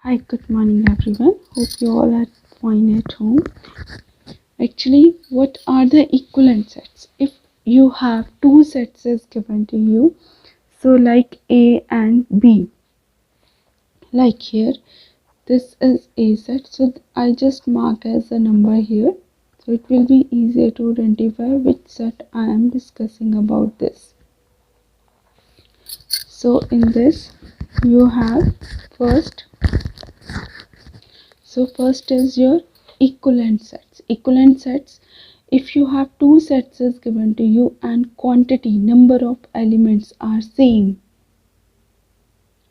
Hi, good morning everyone. Hope you all are fine at home. Actually, what are the equivalent sets? If you have two sets is given to you, so like A and B, like here, this is A set, so I just mark as a number here, so it will be easier to identify which set I am discussing about this. So in this, you have first first is your equivalent sets. Equivalent sets, if you have two sets is given to you and quantity, number of elements are same.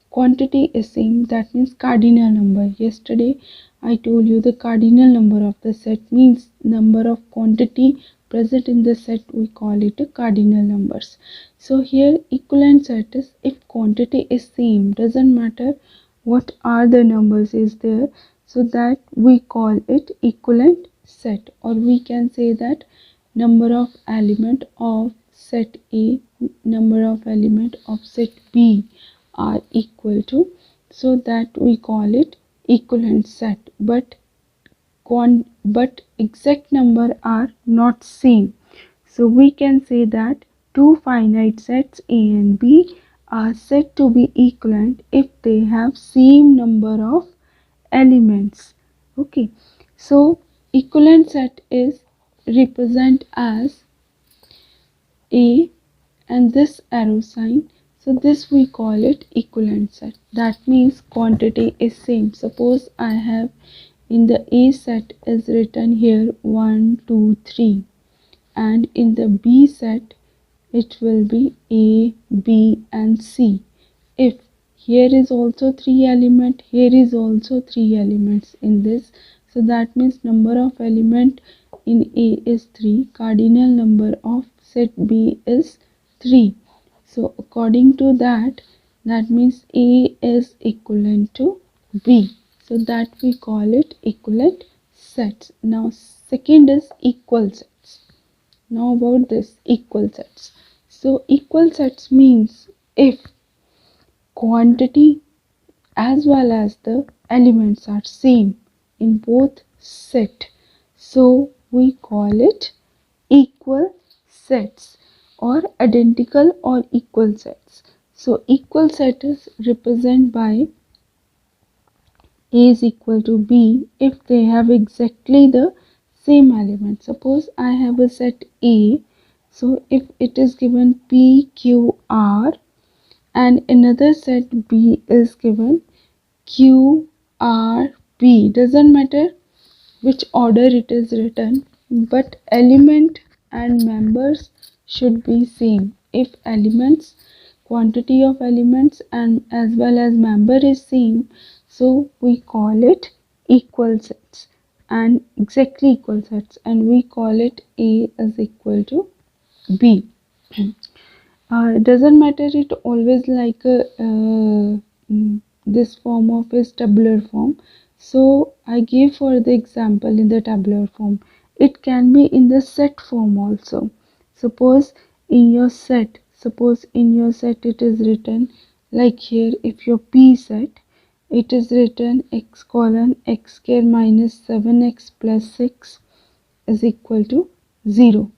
Quantity is same, that means cardinal number. Yesterday I told you the cardinal number of the set means number of quantity present in the set, we call it a cardinal numbers. So here equivalent set is if quantity is same, doesn't matter what are the numbers is there, so that we call it equivalent set. Or we can say that number of element of set A, number of element of set B are equal to, so that we call it equivalent set. But exact number are not same, so we can say that two finite sets A and B are said to be equivalent if they have same number of elements. Okay, so equivalent set is represent as A and this arrow sign, so this we call it equivalent set. That means quantity is same. Suppose I have in the A set is written here 1 2 3, and in the B set it will be A, B and C. If here is also 3 element, here is also 3 elements in this, so that means number of element in A is 3, cardinal number of set B is 3. So according to that, that means A is equivalent to B, so that we call it equivalent sets. Now second is equal sets. Now about this equal sets. So equal sets means if quantity as well as the elements are same in both set, so we call it equal sets or identical or equal sets. So equal set is represented by A is equal to B if they have exactly the same element. Suppose I have a set A, so if it is given P, Q, R and another set B is given Q, R, P, doesn't matter which order it is written, but element and members should be same. If elements, quantity of elements and as well as member is same, so we call it equal sets and exactly equal sets, and we call it A is equal to B. Doesn't matter it always like a, this form of is tabular form, so I give for the example in the tabular form. It can be in the set form also. Suppose in your set it is written like here, if your P set, it is written x colon x square minus 7x plus 6 is equal to 0.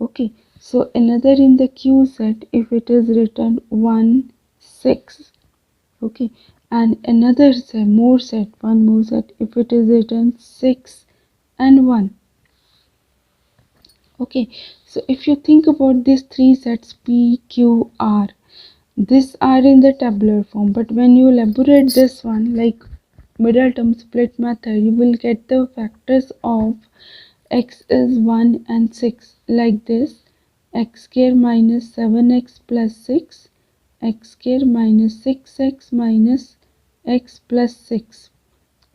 Okay, so another in the Q set, if it is written 1 6, okay, and another set, one more set, if it is written 6 and 1. Okay, so if you think about these three sets P, Q, R, these are in the tabular form, but when you elaborate this one like middle term split method, you will get the factors of x is 1 and 6 like this: x square minus 7x plus 6, x square minus 6x minus x plus 6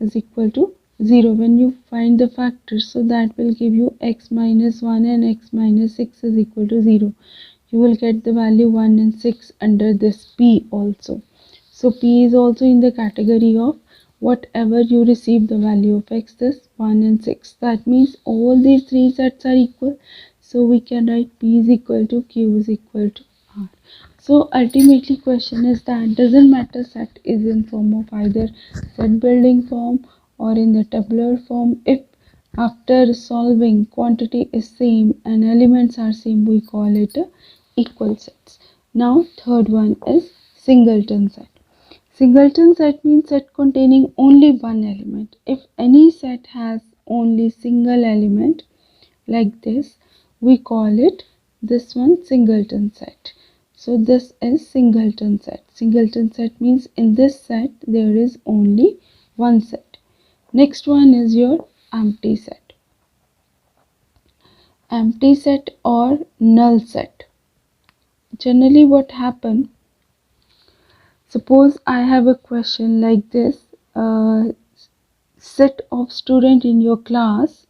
is equal to 0 when you find the factors. So that will give you x minus 1 and x minus 6 is equal to 0. You will get the value 1 and 6 under this P also. So P is also in the category of whatever you receive the value of x, this 1 and 6. That means all these three sets are equal. So we can write P is equal to Q is equal to R. So ultimately question is that doesn't matter set is in form of either set building form or in the tabular form. If after solving quantity is same and elements are same, we call it a equal sets. Now third one is singleton set. Singleton set means set containing only one element. If any set has only single element like this, we call it this one singleton set. So this is singleton set. Singleton set means in this set there is only one set. Next one is your empty set. Empty set or null set. Generally what happen, suppose I have a question like this, set of student in your class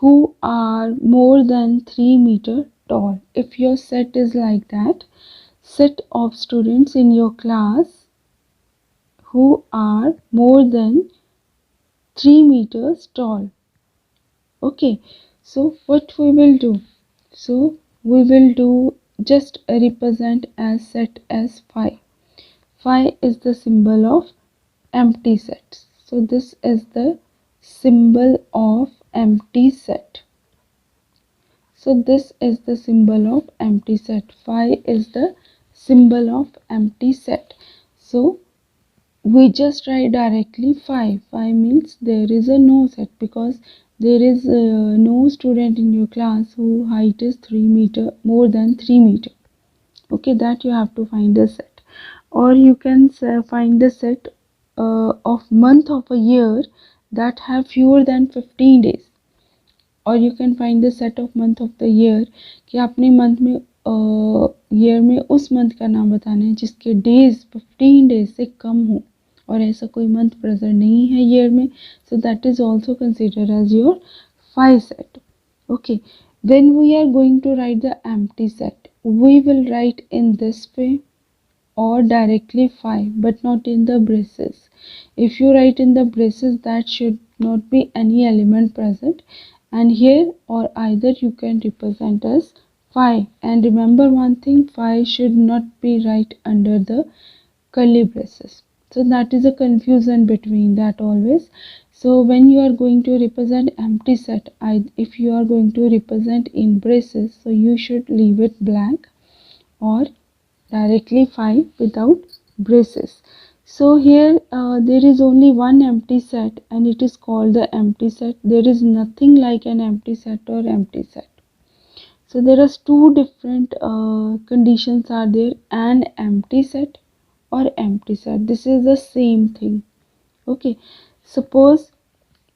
who are more than 3 meter tall. If your set is like that, set of students in your class who are more than 3 meters tall. Okay, so what we will do? So we will do just represent as set as phi. Phi is the symbol of empty set. So this is the symbol of empty set. So this is the symbol of empty set. Phi is the symbol of empty set. So we just write directly phi. Phi means there is a no set because there is no student in your class who height is 3 meter, more than 3 meter. Okay, that you have to find the set. Or you can find the set of month of a year that have fewer than 15 days. और you can find the set of month of the year कि आपने month में year में उस month का नाम बताना है जिसके डेज 15 डेज से कम हो और ऐसा कोई मंथ प्रेजेंट नहीं है ईयर में. So that is also consider as your five set. Okay, when we are going to write the empty set, we will write in this way or directly 5 but not in the braces. If you write in the braces, that should not be any element present, and here or either you can represent as 5. And remember one thing, 5 should not be right under the curly braces. So that is a confusion between that always. So when you are going to represent empty set, if you are going to represent in braces, so you should leave it blank or directly 5 without braces. So here there is only one empty set and it is called the empty set. There is nothing like an empty set or empty set. So there are two different conditions are there, an empty set or empty set. This is the same thing. Okay, suppose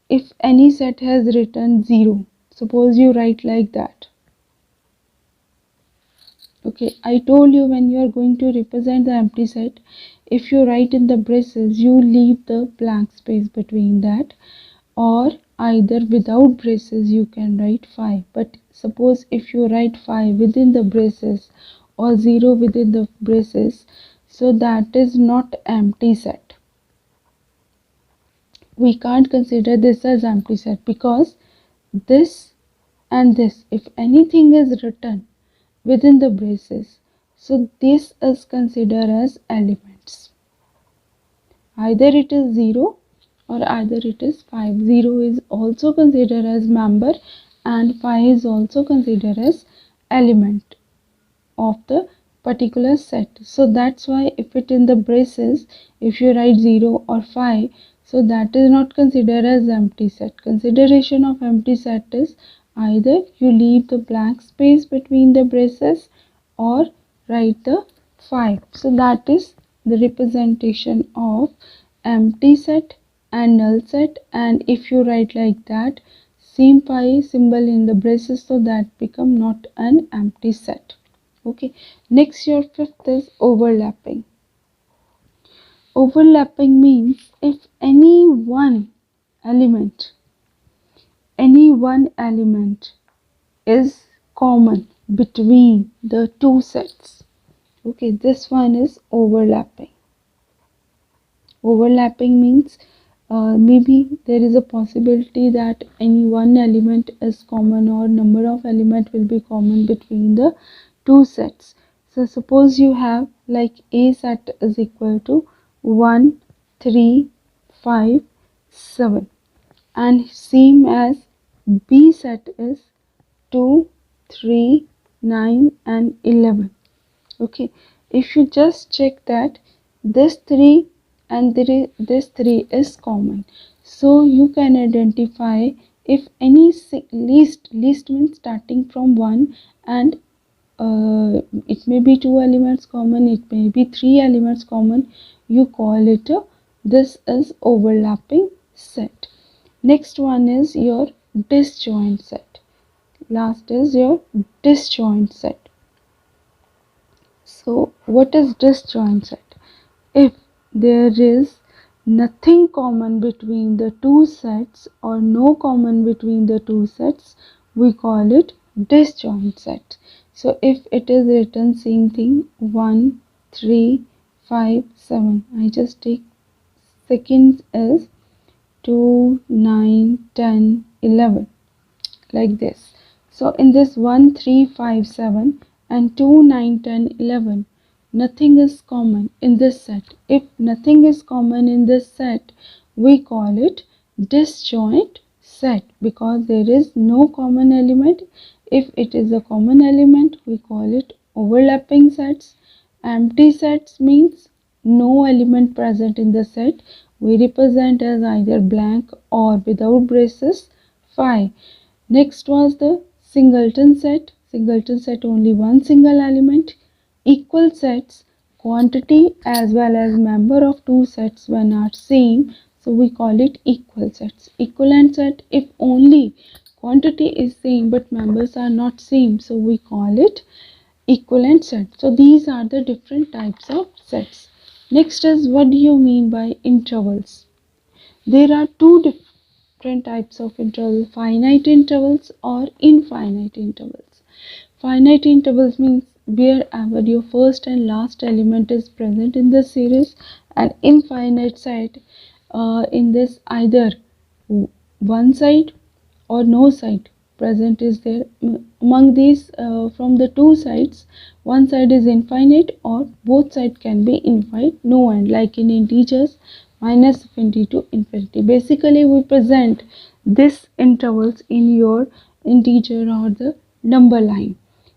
if any set has written 0, suppose you write like that. Okay, I told you when you are going to represent the empty set, if you write in the braces, you leave the blank space between that, or either without braces you can write 5. But suppose if you write 5 within the braces or 0 within the braces, so that is not empty set. We can't consider this as empty set because this and this, if anything is written within the braces, so this is considered as elements. Either it is 0 or either it is 5. 0 is also considered as member and 5 is also considered as element of the particular set. So that's why if it in the braces, if you write 0 or 5, so that is not considered as empty set. Consideration of empty set is either you leave the blank space between the braces or write the 5. So that is the representation of empty set and null set. And if you write like that, same pi symbol in the braces, so that become not an empty set. Okay, next your fifth is overlapping. Overlapping means if any one element is common between the two sets. Okay, this one is overlapping. Overlapping means maybe there is a possibility that any one element is common or number of elements will be common between the two sets. So suppose you have like A set is equal to 1, 3, 5, 7, and same as B set is 2, 3, 9 and 11. Okay, if you just check that this 3 and this 3 is common, so you can identify if any least means starting from 1, and it may be 2 elements common, it may be 3 elements common, you call it a, this is overlapping set. Next one is your disjoint set. Last is your disjoint set. So what is disjoint set? If there is nothing common between the two sets or no common between the two sets, we call it disjoint set. So if it is written same thing 1, 3, 5, 7, I just take seconds as 2, 9, 10, 11, like this. So in this 1, 3, 5, 7 and 2, 9, 10, 11, nothing is common in this set. If nothing is common in this set, we call it disjoint set because there is no common element. If it is a common element, we call it overlapping sets. Empty sets means no element present in the set. We represent as either blank or without braces. 5. Next was the singleton set. Singleton set only one single element. Equal sets, quantity as well as member of two sets when are same, so we call it equal sets. Equivalent set, if only quantity is same but members are not same, so we call it equivalent set. So these are the different types of sets. Next is, what do you mean by intervals? There are two different types of intervals, finite intervals or infinite intervals. Finite intervals means wherever your first and last element is present in the series, and infinite set in this either one side or no side present is there. Among these, from the two sides, one side is infinite or both sides can be infinite, no end, like in integers minus infinity to infinity. Basically we present this intervals in your integer or the number line.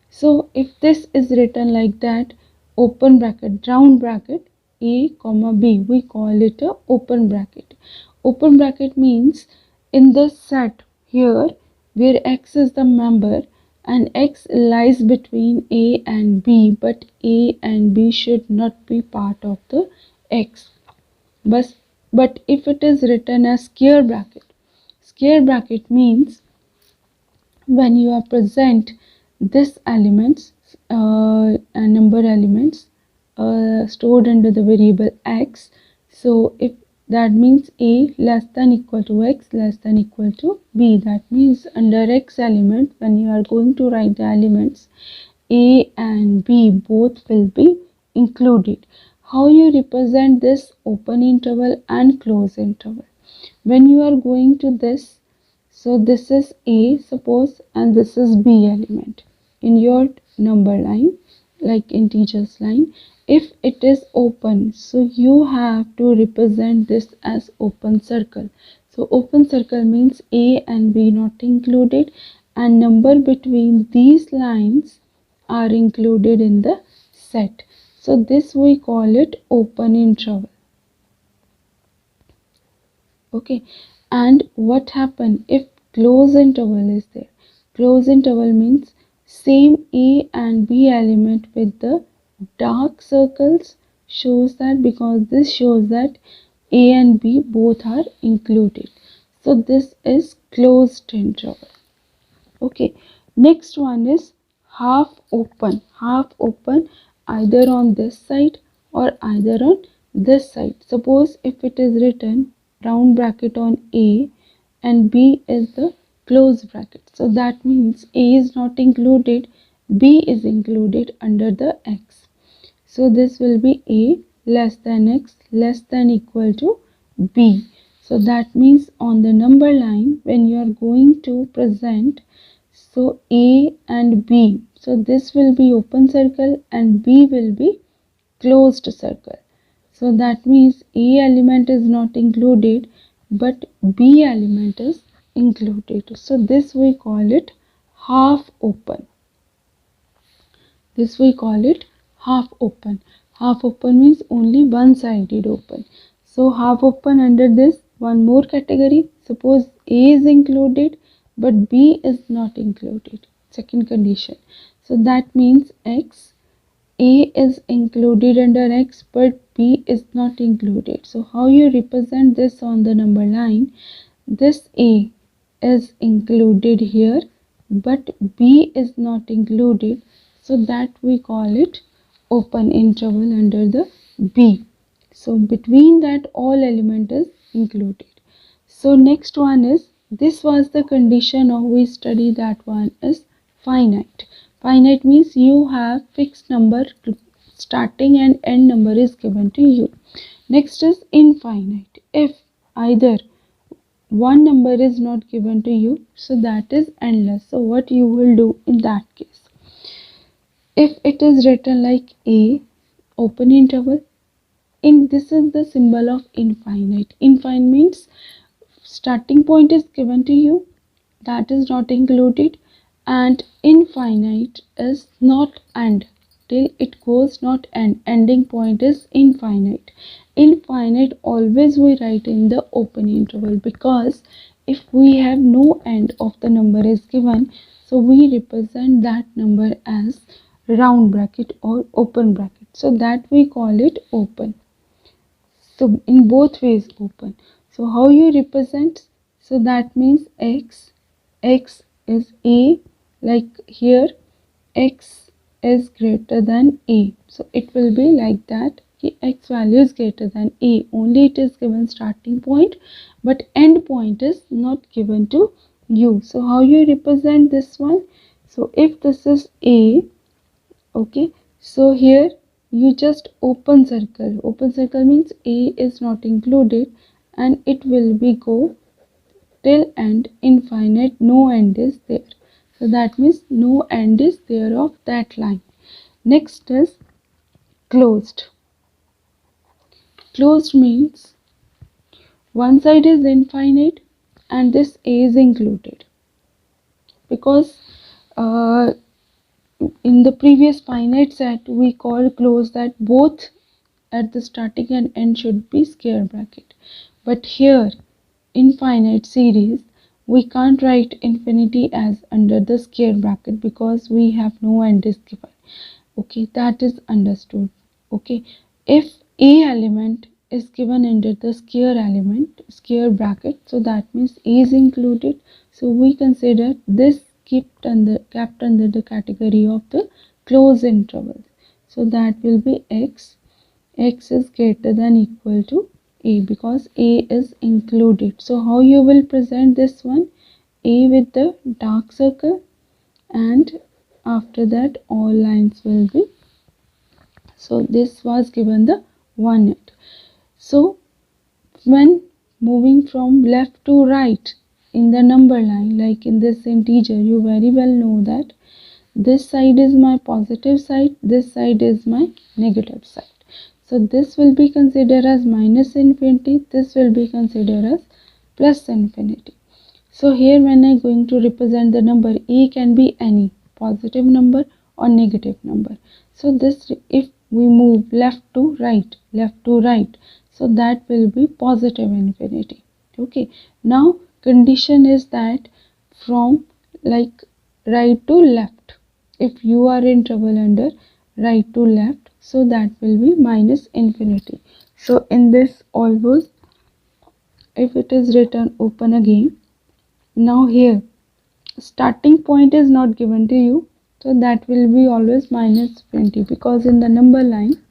So if this is written like that, open bracket, round bracket, a comma b, we call it a open bracket. Open bracket means in the set here where x is the member and x lies between a and b, but a and b should not be part of the x. But if it is written as square bracket means when you are present this elements number elements stored under the variable x, so if that means a less than equal to x less than equal to b, that means under x element when you are going to write the elements, a and b both will be included. How you represent this open interval and close interval? When you are going to this, so this is A suppose and this is B element in your number line, like integers line. If it is open, so you have to represent this as open circle. So open circle means A and B not included and number between these lines are included in the set. So this we call it open interval. Okay, and what happen if close interval is there? Close interval means same a and b element with the dark circles shows that, because this shows that a and b both are included, so this is closed interval. Okay, next one is half open. Half open either on this side or either on this side. Suppose if it is written round bracket on A and B is the close bracket, so that means A is not included, B is included under the X. So this will be A less than X less than equal to B. So that means on the number line when you are going to present, so A and B, So this will be open circle and B will be closed circle. So that means A element is not included but B element is included. So this we call it half open. This we call it half open. Half open means only one sided open. So half open under this one more category. Suppose A is included but B is not included. Second condition. So that means X A is included under X but B is not included. So how you represent this on the number line? This A is included here but B is not included. So that we call it open interval under the B. So between that all element is included. So next one is, this was the condition of we study, that one is finite. Finite means you have fixed number starting and end number is given to you. Next is infinite. If either one number is not given to you, so that is endless. So what you will do in that case? If it is written like A open interval, in this is the symbol of infinite. Infinite means starting point is given to you, that is not included, and infinite is not end till it goes not end. Ending point is infinite. Infinite always we write in the open interval, because if we have no end of the number is given, so we represent that number as round bracket or open bracket, so that we call it open. So in both ways open. So how you represent? So that means x is A, like here x is greater than A. So it will be like that, x value is greater than A. Only it is given starting point but end point is not given to you. So how you represent this one? So if this is A, okay, so here you just open circle. Open circle means A is not included and it will be go till end infinite, no end is there. So that means no end is there of that line. Next is closed. Closed means one side is infinite and this A is included, because in the previous finite set we called closed that both at the starting and end should be square bracket. But here infinite series we can't write infinity as under the square bracket because we have no end is given. Okay, that is understood. Okay, if A element is given under the square bracket, so that means A is included. So we consider this kept under the category of the closed intervals. So that will be x is greater than equal to A, because A is included. So how you will present this one? A with the dark circle, and after that all lines will be, so this was given the one net. So when moving from left to right in the number line, like in this integer, you very well know that this side is my positive side, this side is my negative side. So this will be considered as minus infinity, this will be considered as plus infinity. So here when I am going to represent the number, A can be any positive number or negative number. So this, if we move left to right, so that will be positive infinity. Okay, now condition is that from like right to left, if you are in trouble under right to left, so that will be minus infinity. So in this always, if it is written open again, now here starting point is not given to you, so that will be always minus 20, because in the number line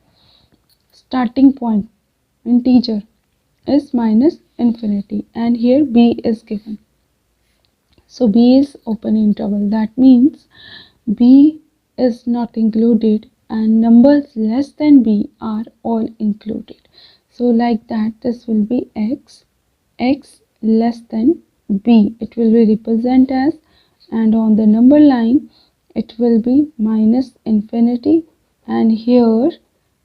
starting point integer is minus infinity and here B is given. So B is open interval, that means B is not included and numbers less than B are all included. So like that, this will be x less than B, it will be represent as, and on the number line it will be minus infinity, and here,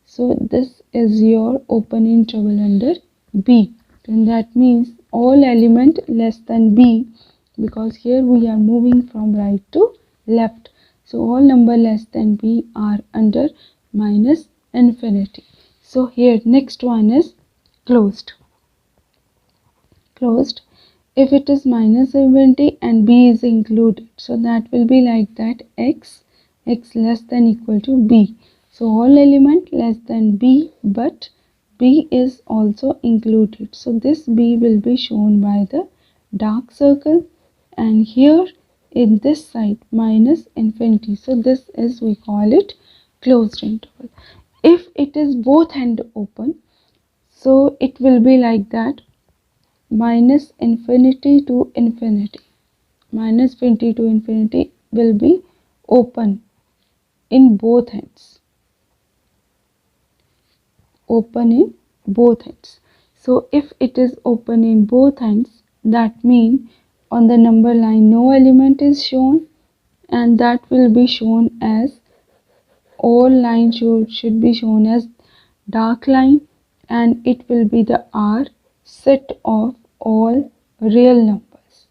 so this is your open interval under B, and that means all element less than B, because here we are moving from right to left, so all number less than B are under minus infinity. So here next one is closed. Closed, if it is minus infinity and B is included, so that will be like that, x less than equal to B. So all element less than B, but B is also included, so this B will be shown by the dark circle, and here in this side minus infinity, so this is, we call it closed interval. If it is both end open, so it will be like that, minus infinity to infinity. Minus infinity to infinity will be open in both ends. Open in both ends. So if it is open in both ends, that means on the number line no element is shown, and that will be shown as, all lines should be shown as dark line, and it will be the R set of all real numbers.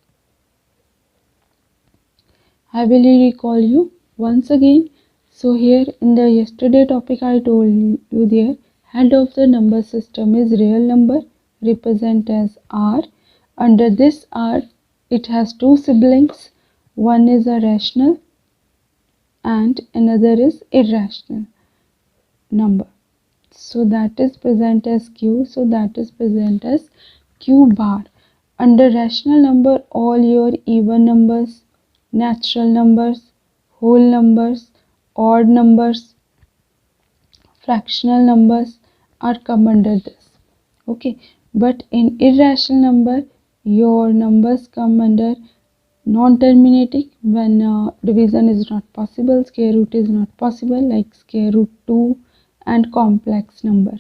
I will recall you once again. So here in the yesterday topic I told you, there head of the number system is real number, represent as R. Under this R it has two siblings, one is a rational and another is irrational number. So that is present as Q, so that is present as Q bar. Under rational number, all your even numbers, natural numbers, whole numbers, odd numbers, fractional numbers are come under this. Okay, but in irrational number, your numbers come under non-terminating, when division is not possible, square root is not possible, like square root 2 and complex number.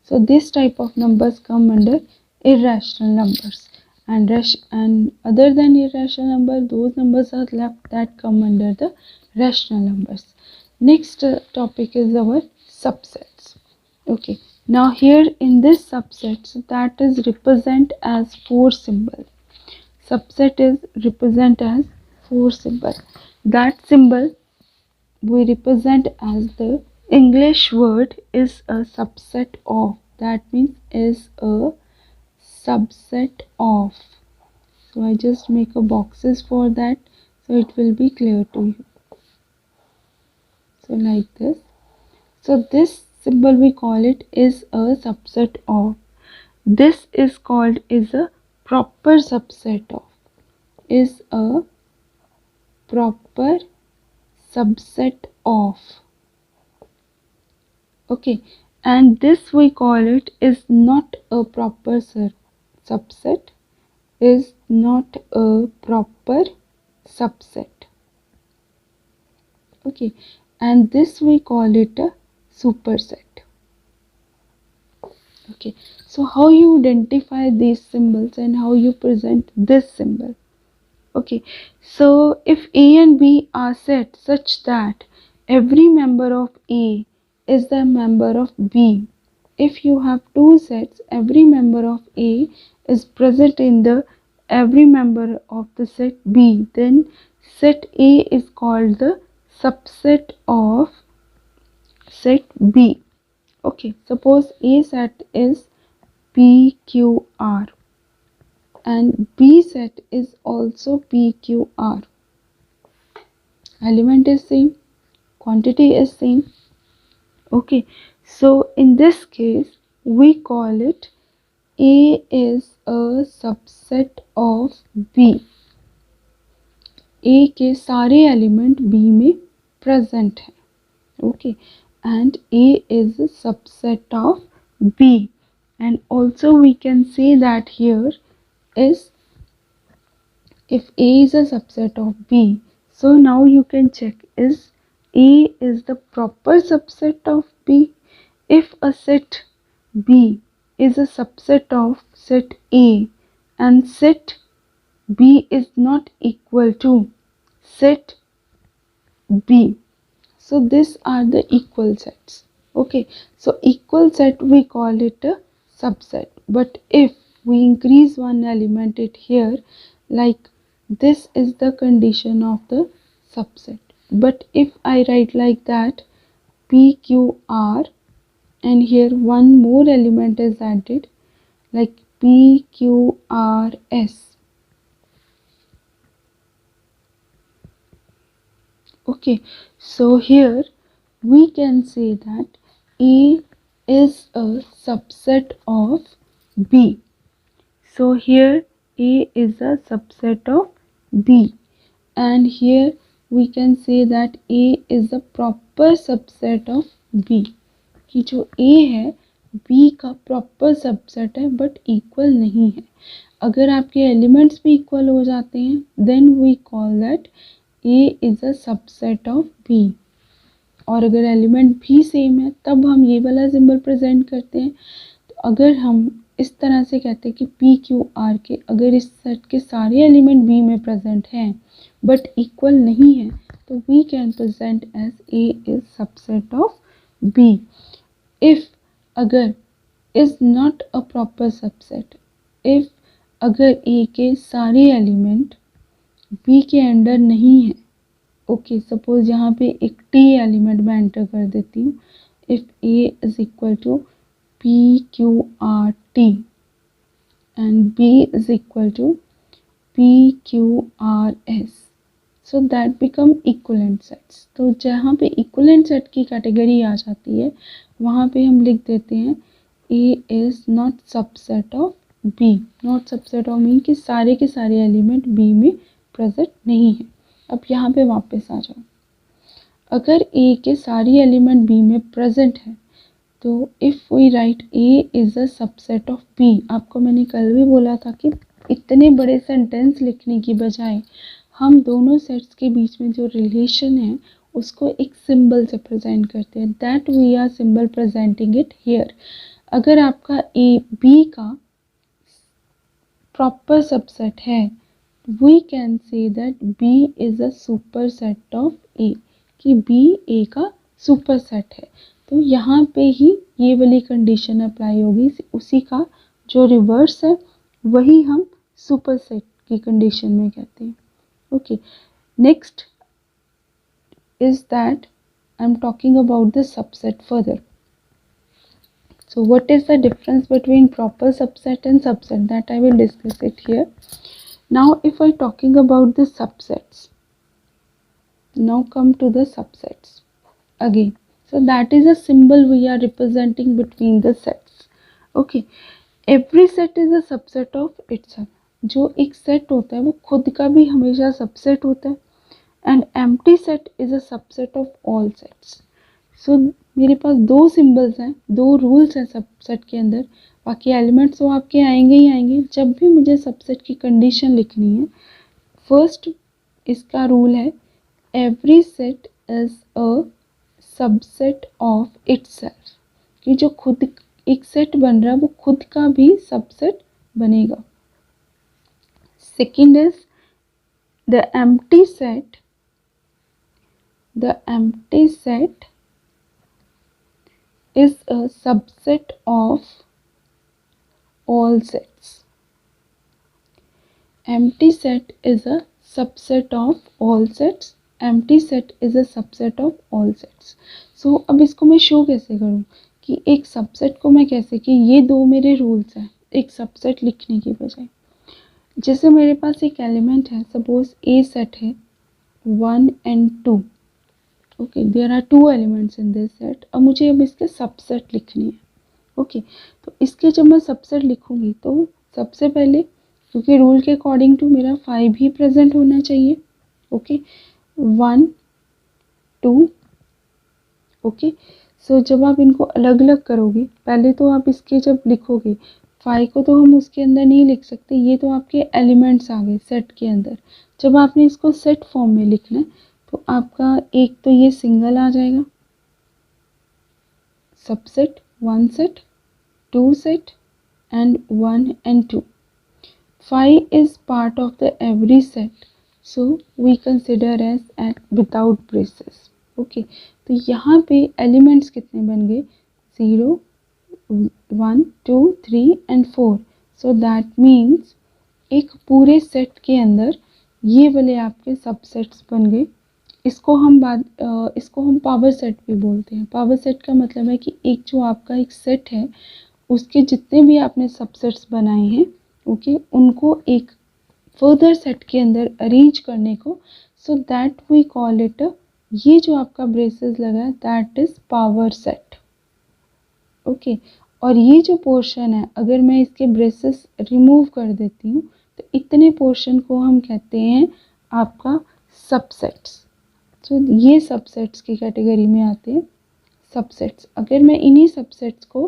So this type of numbers come under irrational numbers, and other than irrational number, those numbers are left that come under the rational numbers. Next topic is our subsets. Okay, now here in this subsets, that is represent as four symbols. Subset is represent as four symbol. That symbol we represent as the English word is a subset of. That means is a subset of. So I just make a boxes for that, so it will be clear to you. So like this. So this symbol we call it is a subset of. This is called is a proper subset of. Is a proper subset of. Okay, and this we call it is not a proper subset, is not a proper subset. Okay, and this we call it a superset. Okay, so how you identify these symbols and how you present this symbol? Okay, so if A and B are set such that every member of A is the member of B, if you have two sets, every member of A is present in the every member of the set B, then set A is called the subset of set B. Okay, suppose A set is PQR and B set is also PQR. Element is same, quantity is same. Okay, so in this case we call it A is a subset of B. A के सारे element B में present हैं. Okay, and A is a subset of B, and also we can say that here is, if A is a subset of B, so now you can check is A is the proper subset of B. If a set B is a subset of set A and set B is not equal to set B. So these are the equal sets. Okay, so equal set we call it a subset. But if we increase one element it here, like this is the condition of the subset. But if I write like that, PQR, and here one more element is added, like PQRS. Okay, so here we can say that A is a subset of B. So here A is a subset of B, and here we can say that A is a proper subset of B, कि जो A है B का proper subset है but equal नहीं है. अगर आपके elements भी इक्वल हो जाते हैं then we call that A is a subset of B. और अगर एलिमेंट भी सेम है तब हम ये वाला सिंबल प्रेजेंट करते हैं. तो अगर हम इस तरह से कहते हैं कि PQR के अगर इस सेट के सारे एलिमेंट B में प्रेजेंट हैं बट इक्वल नहीं है तो we can present as A is subset of B. If अगर is not a proper subset, if अगर A के सारे एलिमेंट B के अंडर नहीं है. ओके, सपोज यहाँ पे एक T एलिमेंट मैं एंटर कर देती हूँ. If A is equal to PQRT and B is equal to PQRS, so that become equivalent sets. तो जहाँ पे equivalent set की कैटेगरी आ जाती है वहाँ पे हम लिख देते हैं A is not subset of B. Not subset of mean कि सारे के सारे एलिमेंट B में प्रेजेंट नहीं है. अब यहाँ पे वापस आ जाओ. अगर A के सारे एलिमेंट B में प्रेजेंट है तो if we write A is a subset of B, आपको मैंने कल भी बोला था कि इतने बड़े सेंटेंस लिखने की बजाय हम दोनों सेट्स के बीच में जो रिलेशन है उसको एक सिंबल से प्रेजेंट करते हैं. That we are symbol presenting it here. अगर आपका A B का प्रॉपर सबसेट है we can say that B is a superset of A, कि B A का सुपर सेट है. तो यहाँ पे ही ये वाली कंडीशन अप्लाई होगी. उसी का जो रिवर्स है वही हम सुपर सेट की कंडीशन में कहते हैं. Okay, next is that I am talking about the subset further. So what is the difference between proper subset and subset, that I will discuss it here. Now if I talking about the subsets, now come to the subsets again. So that is a symbol we are representing between the sets. Okay, every set is a subset of itself. जो एक set होता है वो खुद का भी हमेशा subset होता है. And empty set is a subset of all sets. So मेरे पास दो सिंबल्स हैं, दो रूल्स हैं सबसेट के अंदर. बाकी एलिमेंट्स तो आपके आएंगे ही आएंगे. जब भी मुझे सबसेट की कंडीशन लिखनी है फर्स्ट इसका रूल है every set is a subset of itself, कि जो खुद एक सेट बन रहा है वो खुद का भी सबसेट बनेगा. Second is the empty set. The empty set is a subset of all sets. Empty set is a subset of all sets. Empty set is a subset of all sets. So अब इसको मैं show कैसे करूँ कि एक subset को मैं कैसे, कि ये दो मेरे रूल्स हैं एक सबसेट लिखने की बजाय. जैसे मेरे पास एक एलिमेंट है, सपोज ए सेट है 1 and 2. Okay, there are 2 elements in this set. अब मुझे अब इसके सबसेट लिखनी है. ओके, तो इसके जब मैं सबसेट लिखूंगी तो सबसे पहले क्योंकि रूल के अकॉर्डिंग टू मेरा 5 ही प्रेजेंट होना चाहिए. ओके, 1 2. ओके, सो जब आप इनको अलग अलग करोगे पहले तो आप इसके जब लिखोगे 5 को तो हम उसके अंदर नहीं लिख सकते, ये तो आपके एलिमेंट्स आ गए सेट के अंदर. जब आपने इसको सेट फॉर्म में लिखना है तो आपका एक तो ये सिंगल आ जाएगा subset 1 set 2 set and 1 and 2. 5 is part of the every set, so we consider as at without braces. Okay, तो यहाँ पे एलिमेंट्स कितने बन गए, 0 1 2 3 एंड 4। सो दैट मीन्स एक पूरे सेट के अंदर ये वाले आपके सबसेट्स बन गए। इसको हम पावर सेट भी बोलते हैं। पावर सेट का मतलब है कि एक जो आपका एक सेट है उसके जितने भी आपने सबसेट्स बनाए हैं, ओके, उनको एक फर्दर सेट के अंदर अरेंज करने को, so that we call it, ये जो आपका ब्रेसेस लगा है that is power set. Okay, और ये जो पोर्शन है अगर मैं इसके ब्रेसेस रिमूव कर देती हूँ तो इतने पोर्शन को हम कहते हैं आपका सबसेट्स। तो ये सबसेट्स की कैटेगरी में आते हैं सबसेट्स। अगर मैं इन्हीं सबसेट्स को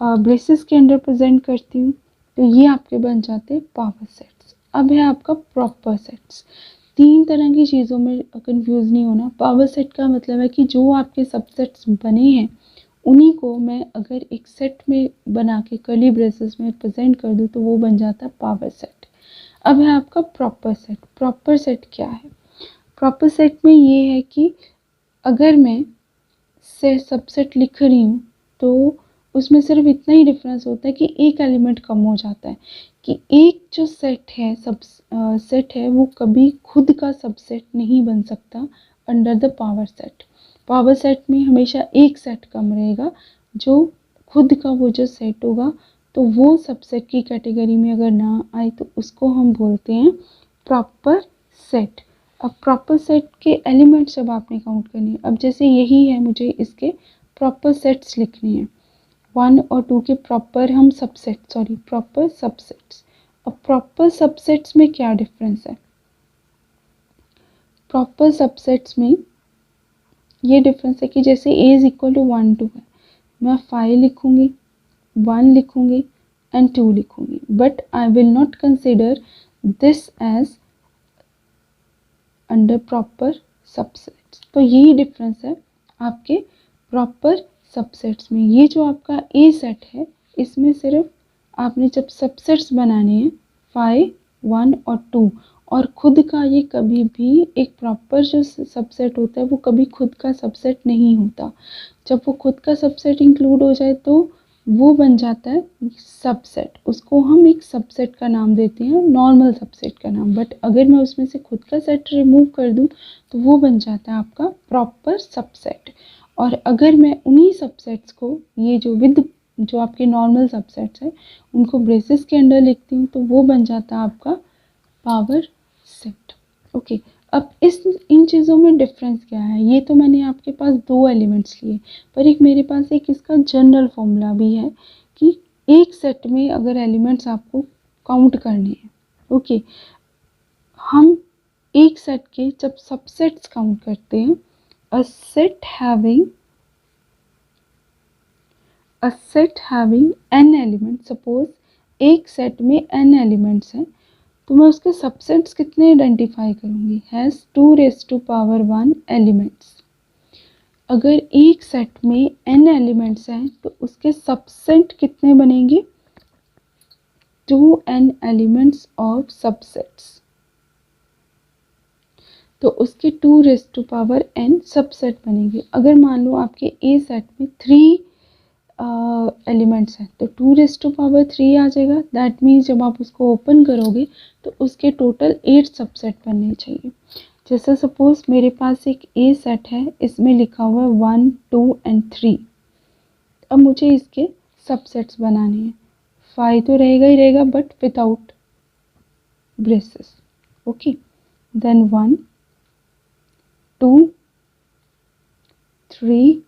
ब्रेसेस के अंदर प्रेजेंट करती हूँ तो ये आपके बन जाते हैं पावर सेट्स। अब है आपका प्रॉपर सेट्स। तीन तरह की चीज़ों में कंफ्यूज नहीं होना। पावर सेट का मतलब है कि जो आपके सबसेट्स बने हैं उन्हीं को मैं अगर एक सेट में बना के कर्ली ब्रेसेस में प्रेजेंट कर दूँ तो वो बन जाता है पावर सेट। अब है आपका प्रॉपर सेट। प्रॉपर सेट क्या है? प्रॉपर सेट में ये है कि अगर मैं से सबसेट लिख रही हूँ तो उसमें सिर्फ इतना ही डिफरेंस होता है कि एक एलिमेंट कम हो जाता है, कि एक जो सेट है सेट है वो कभी खुद का सबसेट नहीं बन सकता under the power set. Power set में हमेशा एक सेट कम रहेगा, जो खुद का वो जो सेट होगा तो वो सबसेट की कैटेगरी में अगर ना आए तो उसको हम बोलते हैं प्रॉपर सेट। अब प्रॉपर सेट के एलिमेंट्स जब आपने काउंट करनी है, अब जैसे यही है, मुझे इसके प्रॉपर सेट्स लिखने हैं 1 और 2 के प्रॉपर सबसेट्स। अब प्रॉपर सबसेट्स में क्या डिफरेंस है? प्रॉपर सबसेट्स में ये डिफरेंस है कि जैसे a इज इक्वल टू 1 2 है, मैं 5 लिखूंगी, 1 लिखूंगी एंड 2 लिखूंगी, but I will not consider this as under proper subsets. तो यही डिफरेंस है आपके प्रॉपर सबसेट्स में। ये जो आपका ए सेट है इसमें सिर्फ आपने जब सबसेट्स बनाने हैं 5 1 और 2, और खुद का ये कभी भी एक प्रॉपर जो सबसेट होता है वो कभी खुद का सबसेट नहीं होता। जब वो खुद का सबसेट इंक्लूड हो जाए तो वो बन जाता है सबसेट। उसको हम एक सबसेट का नाम देते हैं, नॉर्मल सबसेट का नाम। बट अगर मैं उसमें से खुद का सेट रिमूव कर दूं तो वो बन जाता है आपका प्रॉपर सबसेट। और अगर मैं उन्हीं सबसेट्स को, ये जो आपके नॉर्मल सबसेट्स है, उनको ब्रेसेस के अंडर लिखती हूँ तो वो बन जाता है आपका पावर सेट। ओके, अब इन चीज़ों में डिफरेंस क्या है? ये तो मैंने आपके पास दो एलिमेंट्स लिए, पर एक मेरे पास एक इसका जनरल फॉर्मूला भी है कि एक सेट में अगर एलिमेंट्स आपको काउंट करने हैं, ओके, हम एक सेट के जब सबसेट्स काउंट करते हैं, a set having n element, suppose एक सेट में n एलिमेंट्स हैं तो मैं उसके सबसेट्स कितने आइडेंटिफाई करूंगी? Has 2⁻1 elements. अगर एक सेट में n एलिमेंट्स हैं तो उसके सबसेट कितने बनेंगे? 2n elements of subsets. तो उसके 2⁻n सबसेट बनेंगे। अगर मान लो आपके ए सेट में 3 एलिमेंट्स हैं तो 2⁻3 आ जाएगा। दैट मीन्स जब आप उसको ओपन करोगे तो उसके टोटल 8 सबसेट बनने चाहिए। जैसे सपोज मेरे पास एक ए सेट है, इसमें लिखा हुआ है 1 2 एंड 3। अब मुझे इसके सबसेट्स बनाने हैं। 5 तो रहेगा ही रहेगा but without braces. Okay, then 1 2 3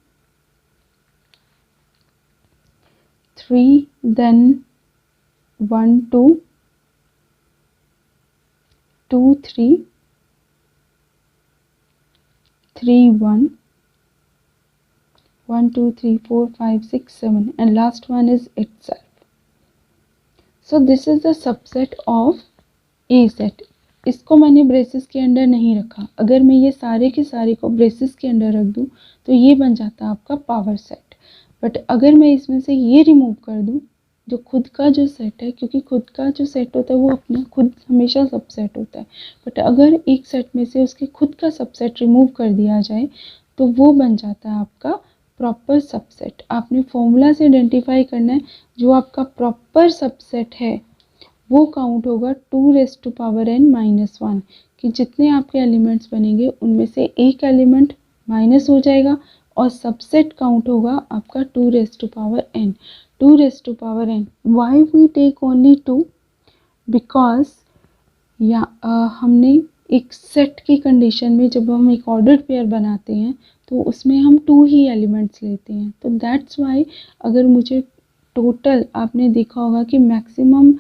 then 1 2 2 3 3 1 1 2 3 4 5 6 7 and last one is itself. So this is the subset of A set. इसको मैंने ब्रेसेस के अंडर नहीं रखा। अगर मैं ये सारे के सारे को ब्रेसेस के अंडर रख दूं तो ये बन जाता है आपका पावर सेट। बट अगर मैं इसमें से ये रिमूव कर दूं जो खुद का जो सेट है, क्योंकि खुद का जो सेट होता है वो अपना खुद हमेशा सबसेट होता है, बट अगर एक सेट में से उसके खुद का सबसेट रिमूव कर दिया जाए तो वो बन जाता है आपका प्रॉपर सबसेट। आपने फॉर्मूला से आइडेंटिफाई करना है जो आपका प्रॉपर सबसेट है वो काउंट होगा 2⁻n-1 कि जितने आपके एलिमेंट्स बनेंगे उनमें से एक एलिमेंट माइनस हो जाएगा और सबसेट काउंट होगा आपका 2⁻n। 2⁻n why we take only 2 because या हमने एक सेट की कंडीशन में जब हम एक ऑर्डर्ड पेयर बनाते हैं तो उसमें हम 2 ही एलिमेंट्स लेते हैं, तो दैट्स वाई अगर मुझे टोटल आपने देखा होगा कि मैक्सिमम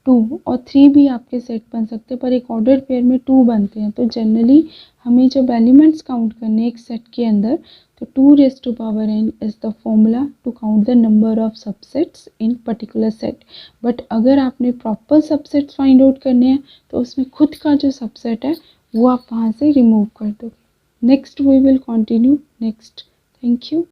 2 और 3 भी आपके सेट बन सकते हैं, पर एक ऑर्डर्ड पेयर में 2 बनते हैं। तो जनरली हमें जब एलिमेंट्स काउंट करने एक सेट के अंदर तो 2⁻n is the formula to count the number of subsets in particular set. But अगर आपने प्रॉपर सबसेट्स फाइंड आउट करने हैं तो उसमें खुद का जो सबसेट है वो आप वहाँ से रिमूव कर दो। Next we will continue next. Thank you.